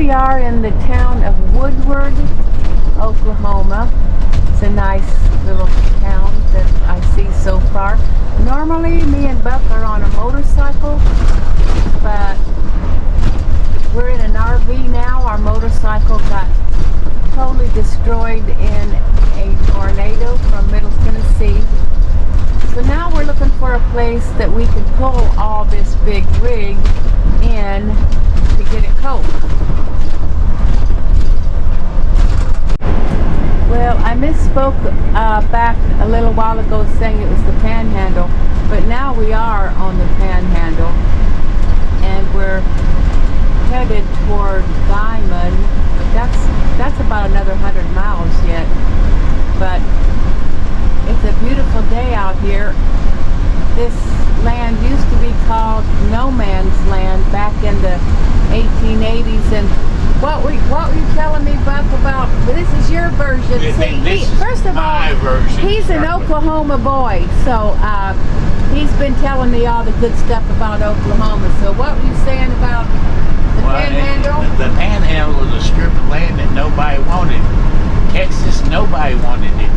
we are in the town of Woodward, Oklahoma. It's a nice little town that I see so far. Normally, me and Buck are on a motorcycle, but we're in an RV now. Our motorcycle got totally destroyed in a tornado from Middle Tennessee. So now we're looking for a place that we can pull all this big rig in to get it cold. Well, I misspoke back a little while ago saying it was the panhandle, but now we are on the panhandle and we're headed toward Diamond. That's about another 100 miles yet, but it's a beautiful day out here. This land used to be called No Man's Land back in the 1880s, and what were you telling me, Buck, about? This is your version. First of all, he's an Oklahoma boy, so he's been telling me all the good stuff about Oklahoma. So what were you saying about the panhandle? The panhandle was a strip of land that nobody wanted. Texas, nobody wanted it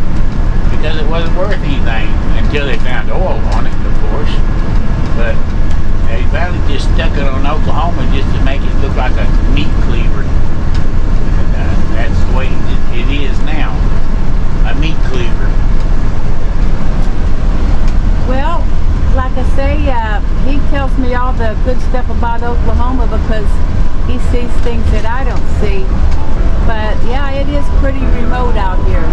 because it wasn't worth anything until they found oil on it, of course. But they finally just stuck it on Oklahoma just to make it look like a meat cleaver. And that's the way it is now, a meat cleaver. Well, like I say, he tells me all the good stuff about Oklahoma because he sees things that I don't see. But yeah, it is pretty remote out here.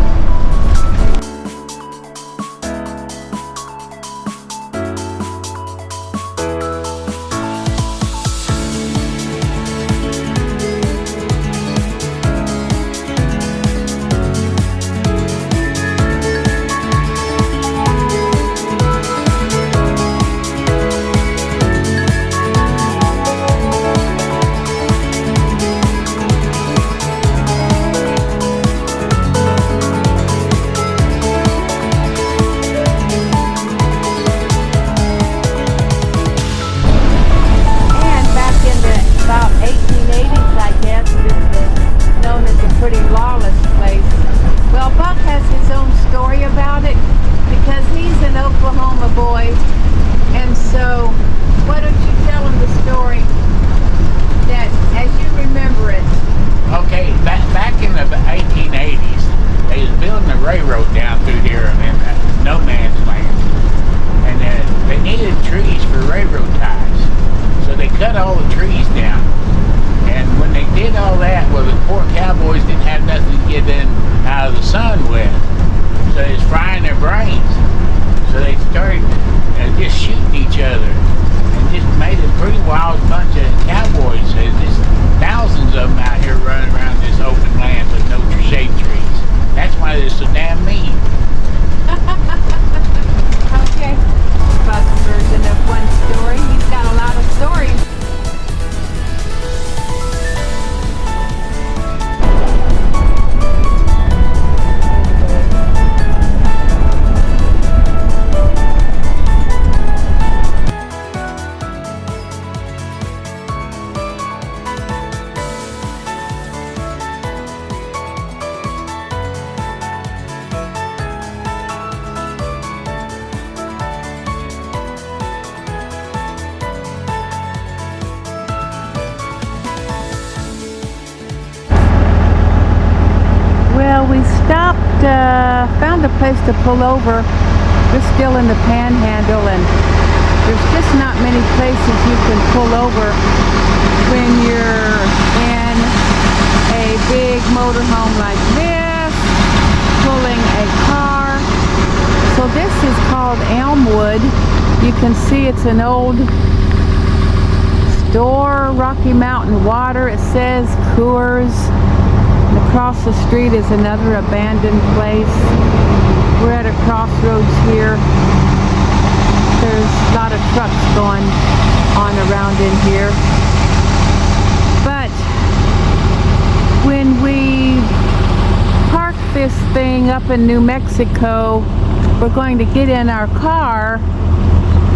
Found a place to pull over. We're still in the panhandle and there's just not many places you can pull over when you're in a big motorhome like this, pulling a car. So this is called Elmwood. You can see it's an old store, Rocky Mountain Water. It says Coors. And across the street is another abandoned place. We're at a crossroads here. There's a lot of trucks going on around in here. But when we park this thing up in New Mexico, we're going to get in our car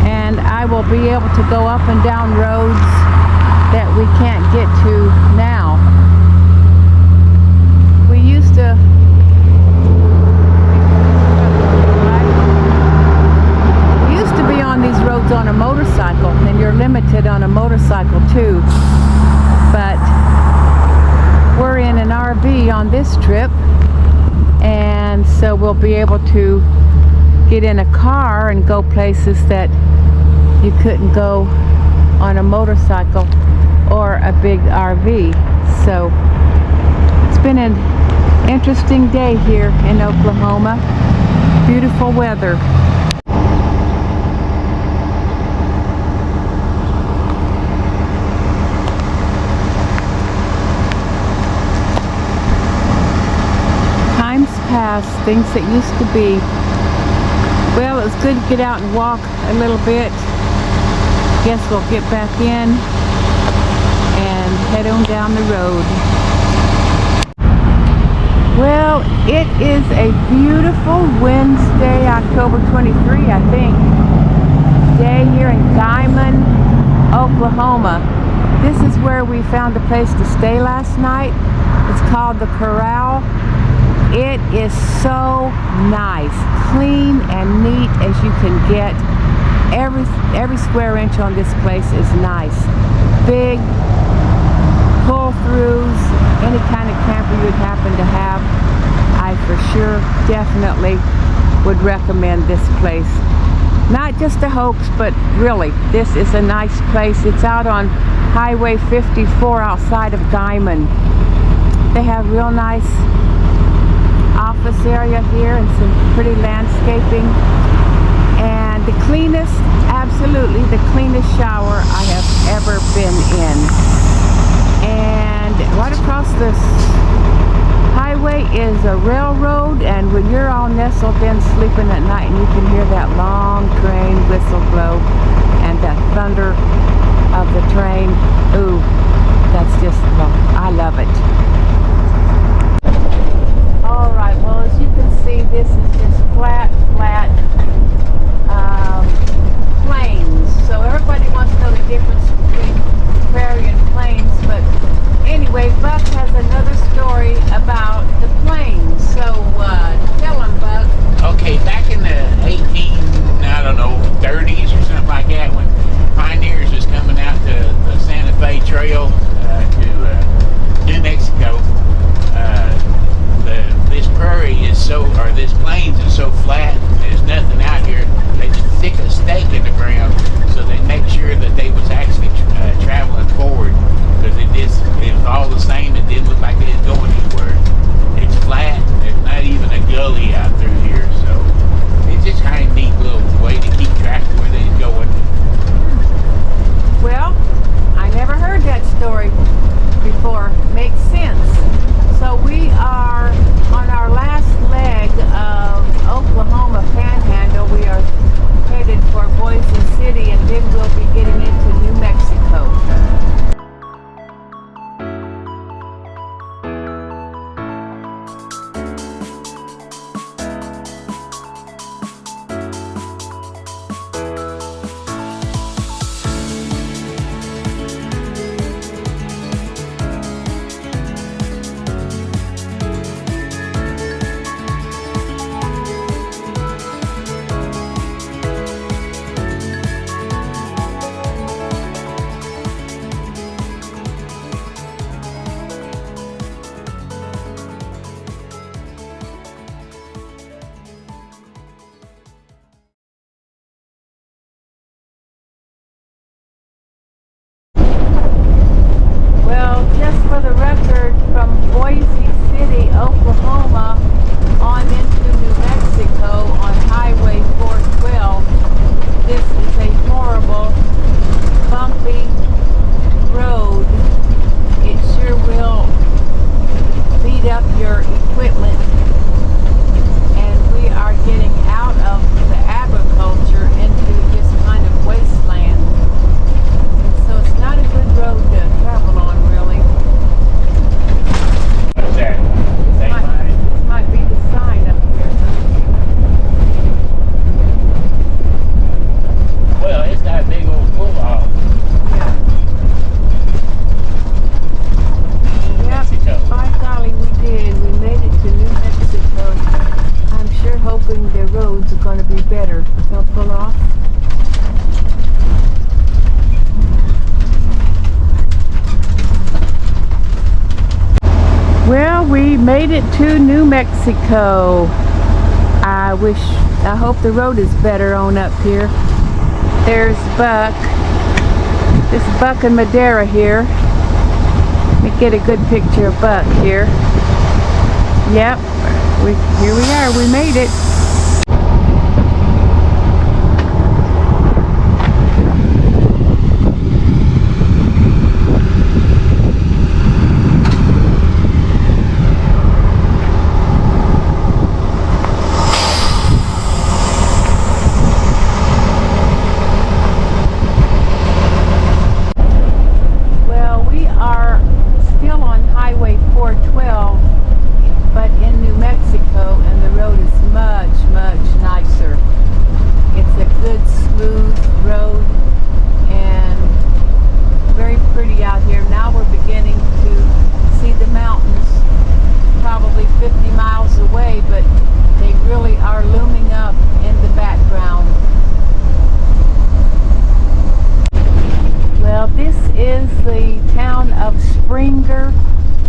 and I will be able to go up and down roads that we can't get to now. on this trip, and so we'll be able to get in a car and go places that you couldn't go on a motorcycle or a big RV. So it's been an interesting day here in Oklahoma. Beautiful weather. Times past, things that used to be. Well, it was good to get out and walk a little bit. Guess we'll get back in and head on down the road. Well, it is a beautiful Wednesday, October 23, I think, day here in Guymon, Oklahoma. This is where we found a place to stay last night. It's called the Corral. It is so nice, clean and neat as you can get. Every square inch on this place is nice. Big pull-throughs, any kind of camper you'd happen to have. I for sure definitely would recommend this place. Not just a hoax, but really, this is a nice place. It's out on Highway 54 outside of Guymon. They have real nice office area here and some pretty landscaping. And the cleanest, absolutely the cleanest shower I have ever been in. And right across this highway is a railroad, and when you're all nestled in sleeping at night and you can hear that long train whistle blow and that thunder of the train, ooh, that's just, well, I love it. Alright, well, as you can see, this is just flat plains. So everybody wants to know the difference between prairie and plains, but anyway, Buck has another story about the plains. So tell him, Buck. Okay, back in the 30s or something like that, when pioneers was coming out to the Santa Fe Made it to New Mexico. I hope the road is better on up here. There's Buck. This is Buck and Madera here. Let me get a good picture of Buck here. Yep, here we are. We made it.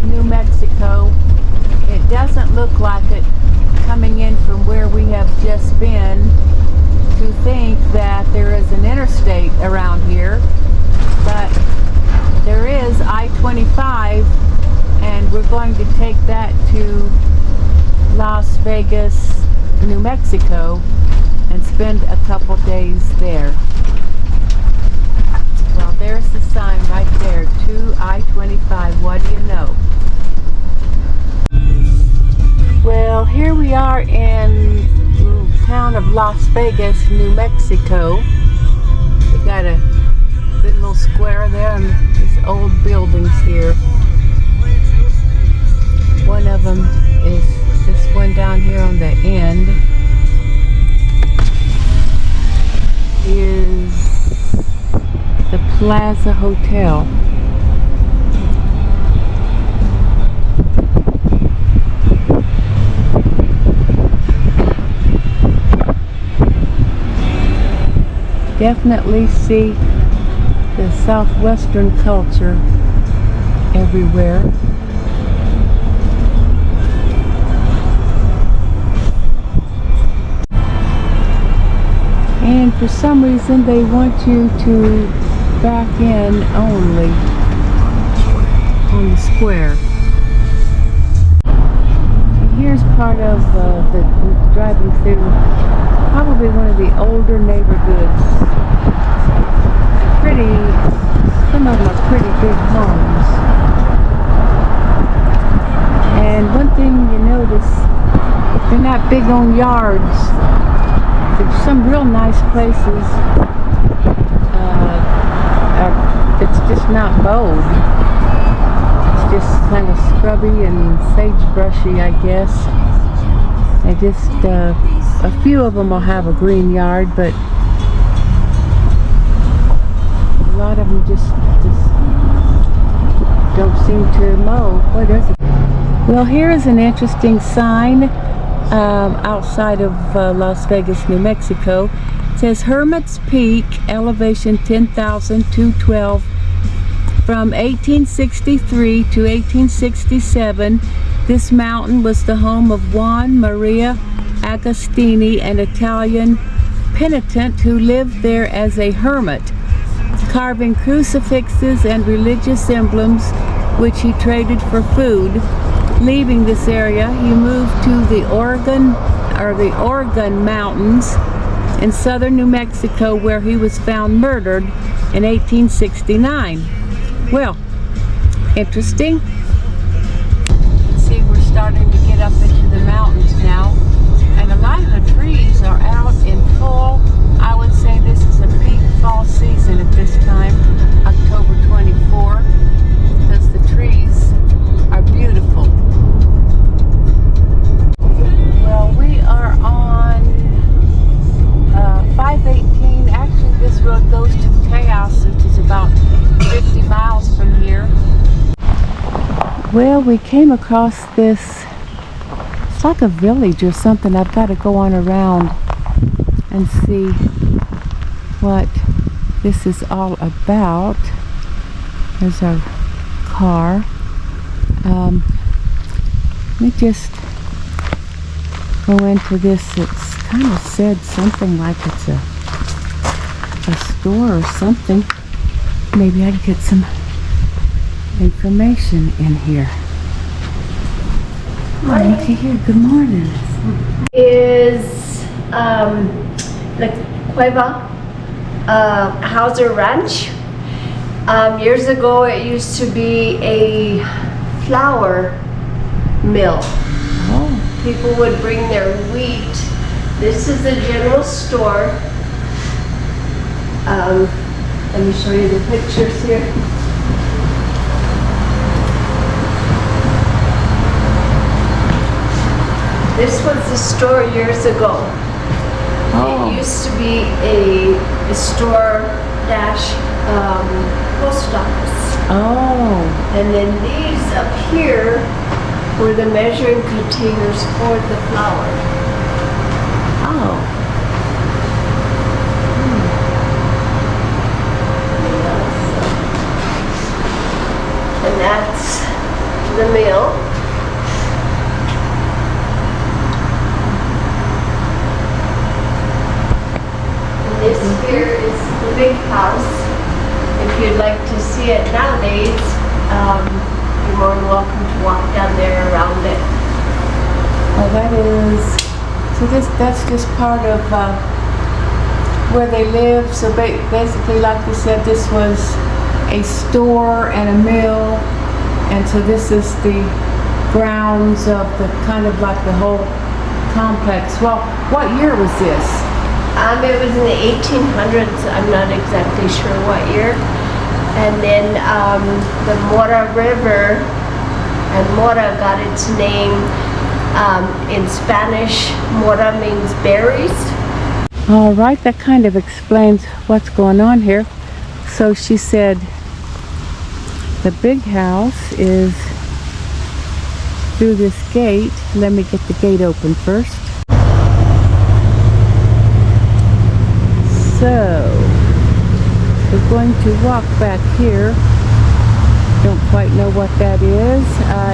New Mexico. It doesn't look like it coming in from where we have just been to think that there is an interstate around here, but there is I-25, and we're going to take that to Las Vegas, New Mexico, and spend a couple days there. Well, there's the sign right there, to I-25. What do you know? Well, here we are in the town of Las Vegas, New Mexico. We got a good little square there and these old buildings here. One of them is this one down here on the end is the Plaza Hotel. Definitely see the southwestern culture everywhere. And for some reason they want you to back in only on the square. And here's part of the driving through probably one of the older neighborhoods. Some of them are pretty big homes. And one thing you notice, they're not big on yards. There's some real nice places. It's just not mowed. It's just kind of scrubby and sagebrushy, I guess. They just, a few of them will have a green yard, but a lot of them just don't seem to mow. What is it? Well, here is an interesting sign outside of Las Vegas, New Mexico. It says Hermit's Peak, elevation 10,212. From 1863 to 1867, this mountain was the home of Juan Maria Agostini, an Italian penitent who lived there as a hermit, carving crucifixes and religious emblems which he traded for food. Leaving this area, he moved to the Oregon Mountains in southern New Mexico, where he was found murdered in 1869. Well, interesting. See, we're starting to get up into the mountains now, and a lot of the trees are out in full. I would say this is a peak fall season at this time, October 24, because the trees are beautiful. Well, we are on 518. Actually, this road goes to Tejas, which is about 50 miles from here. Well, we came across this, it's like a village or something. I've got to go on around and see what this is all about. There's our car. Let me just go into this. It's kind of said something like it's a store or something. Maybe I can get some information in here. Morning to you. Good morning. Is the Cueva Hauser Ranch. Years ago it used to be a flour mill. Oh, People would bring their wheat. This is a general store. Let me show you the pictures here. This was the store years ago. Oh. It used to be a store dash post office. Oh. And then these up here were the measuring containers for the flour. Oh. And that's the mill. And this here is the big house. If you'd like to see it nowadays, you're more than welcome to walk down there around it. Well, that is, so that's just part of where they live. So basically, like you said, this was a store and a mill, and so this is the grounds of the kind of like the whole complex. Well, what year was this? It was in the 1800s. I'm not exactly sure what year. And then the Mora River, and Mora got its name in Spanish. Mora means berries. All right, that kind of explains what's going on here. So she said the big house is through this gate. Let me get the gate open first. So we're going to walk back here. Don't quite know what that is.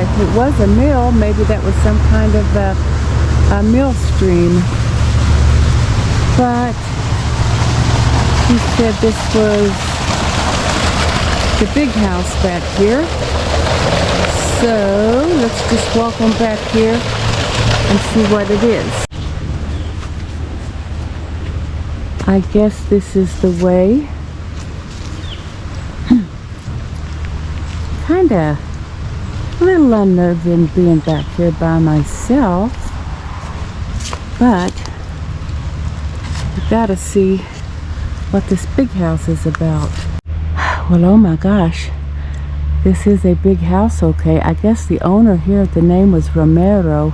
If it was a mill, maybe that was some kind of a mill stream. But he said this was the big house back here. So let's just walk on back here and see what it is. I guess this is the way. Kinda a little unnerving being back here by myself, but I gotta see what this big house is about. Well, oh my gosh, this is a big house, okay. I guess the owner here, the name was Romero.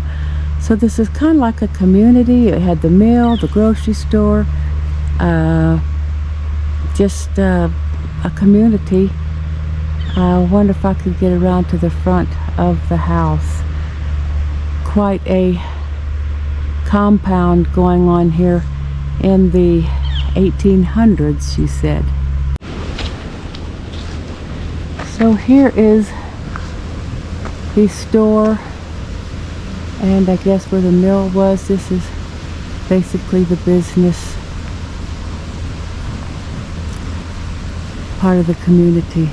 So this is kind of like a community. It had the mill, the grocery store, just a community. I wonder if I could get around to the front of the house. Quite a compound going on here in the 1800s, she said. So here is the store, and I guess where the mill was. This is basically the business part of the community.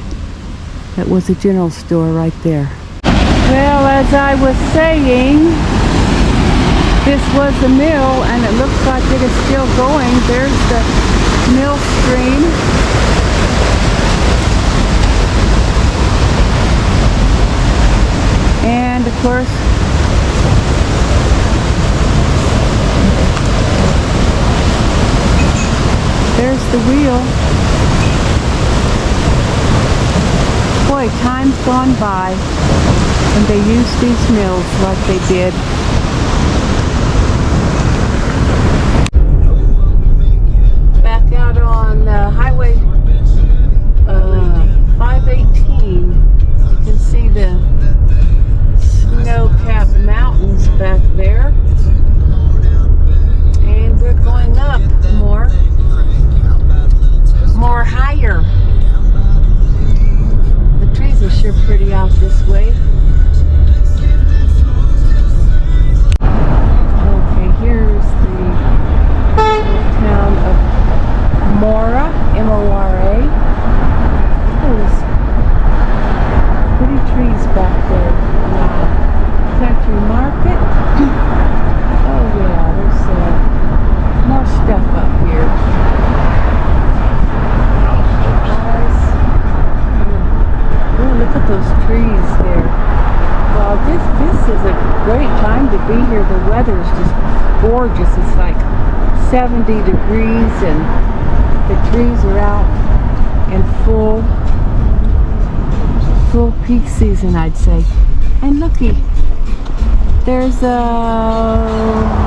That was a general store right there. Well, as I was saying, this was the mill, and it looks like it is still going. There's the mill stream. And of course, there's the wheel. Boy, time's gone by when they used these mills like they did. Back out on Highway 518, you can see the snow-capped mountains back there. And we're going up more higher. The trees are sure pretty out this way. at those trees here. Well, this is a great time to be here. The weather is just gorgeous. It's like 70 degrees and the trees are out in full peak season, I'd say. And looky, there's a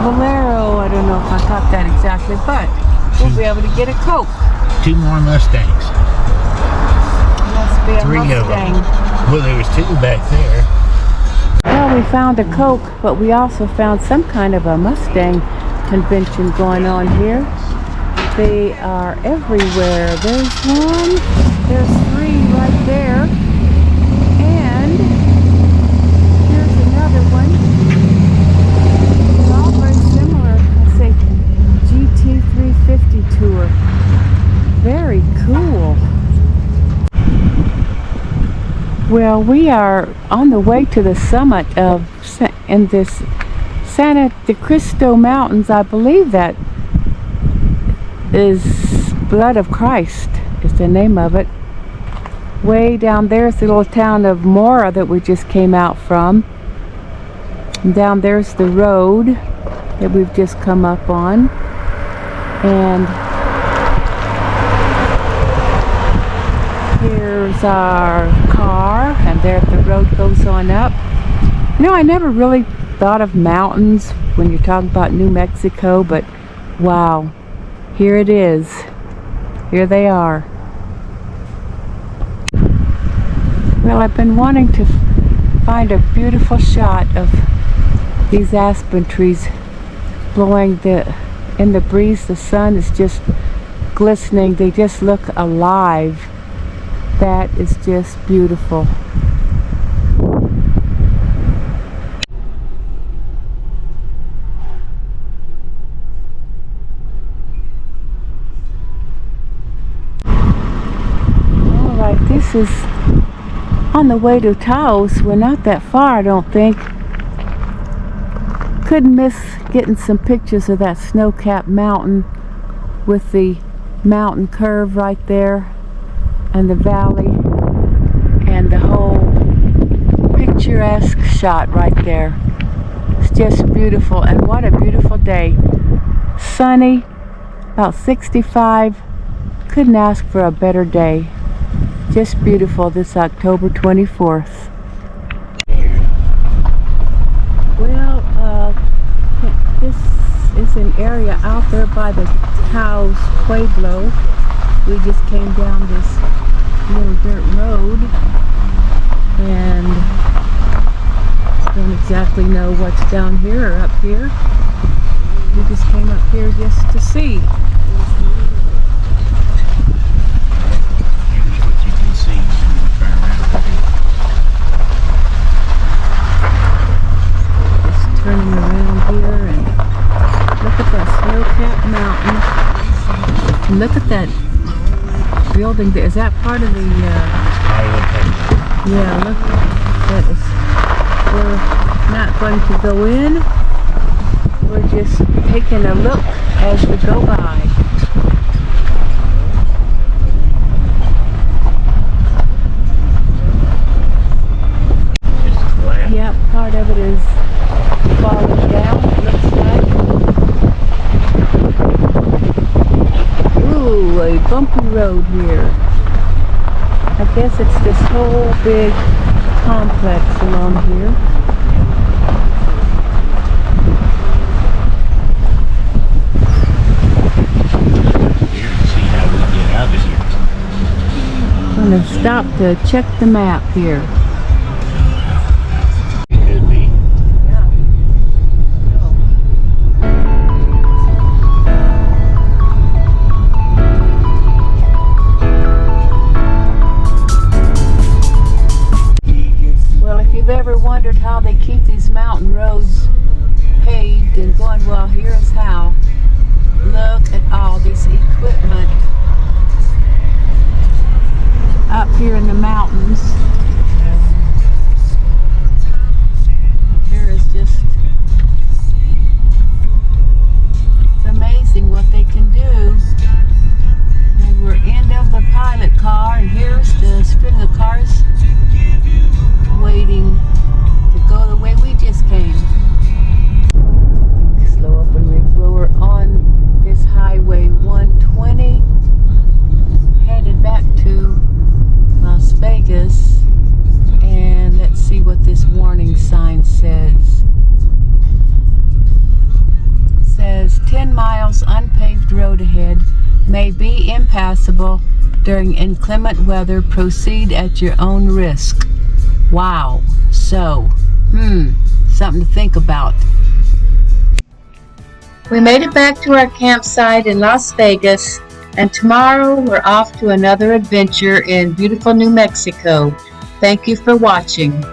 Bolero. I don't know if I got that exactly, but we'll be able to get a Coke. 2 more Mustangs. Must be a 3 Mustang. of them. Well, there was 2 back there. Well, we found a Coke, but we also found some kind of a Mustang convention going on here. They are everywhere. There's 1, there's 3 right there, and here's another one. They're all very similar. I say GT350 tour. Very cool. Well, we are on the way to the summit of in this Sangre de Cristo Mountains. I believe that is Blood of Christ is the name of it. Way down there's the little town of Mora that we just came out from. And down there's the road that we've just come up on. And here's our car, and there the road goes on up. You know, I never really thought of mountains when you're talking about New Mexico, but wow, here it is. Here they are. Well, I've been wanting to find a beautiful shot of these aspen trees blowing in the breeze. The sun is just glistening. They just look alive. That is just beautiful. Alright, this is on the way to Taos. We're not that far, I don't think. Couldn't miss getting some pictures of that snow-capped mountain with the mountain curve right there, and the valley, and the whole picturesque shot right there. It's just beautiful, and what a beautiful day. Sunny, about 65. Couldn't ask for a better day. Just beautiful this October 24th. Well, this is an area out there by the Taos Pueblo. We just came down this little dirt road and don't exactly know what's down here or up here. We just came up here just to see. Here's what you can see when you turn around. Just turning around here and look at that snow-capped mountain. And look at that building there. Is that part of the yeah, look, that is, we're not going to go in, we're just taking a look as we go by. Yep, part of it is falling down, it looks like. Ooh, a bumpy road here. I guess it's this whole big complex along here. Here to see how we get out of here. I'm going to stop to check the map here. Could be. Well, if you've ever wondered how they keep these mountain roads paved and going, well, here's how. Look at all this equipment up here in the mountains. Here is just, it's amazing what they can do. And we're end of the pilot car, and here's the string of cars impassable during inclement weather. Proceed at your own risk. Wow. So, something to think about. We made it back to our campsite in Las Vegas, and tomorrow we're off to another adventure in beautiful New Mexico. Thank you for watching.